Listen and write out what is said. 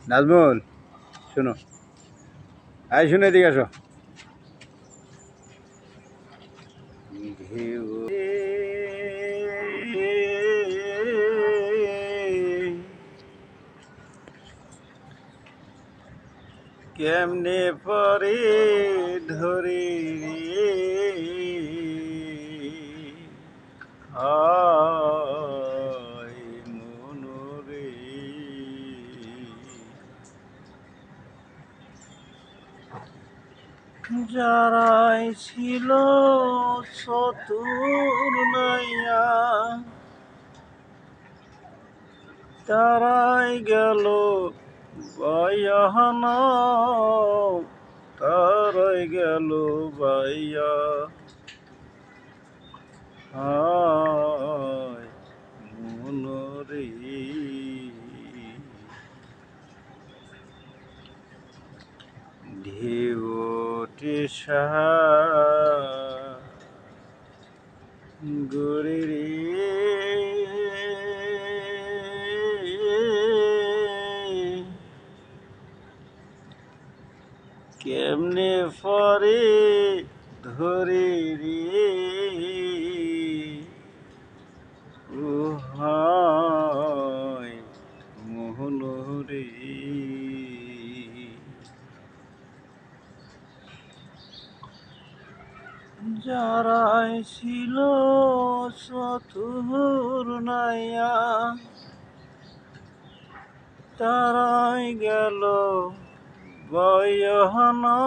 নাজমুল, শোনো, শুনে এদিকে আসো। কেমনে পরে ধরে হায় মনরে, যারাই ছিল চতুর নাইয়া তারাই গেল বাইয়াহানা, তারাই গেল বাইয়া হায় মনরে। ঢেউটে সাগরে রে, কেমনে পরে ধরে রে ও হায় মোহনরে। যারাই ছিল চতুর নাইয়া তারাই গেল বয়হানা,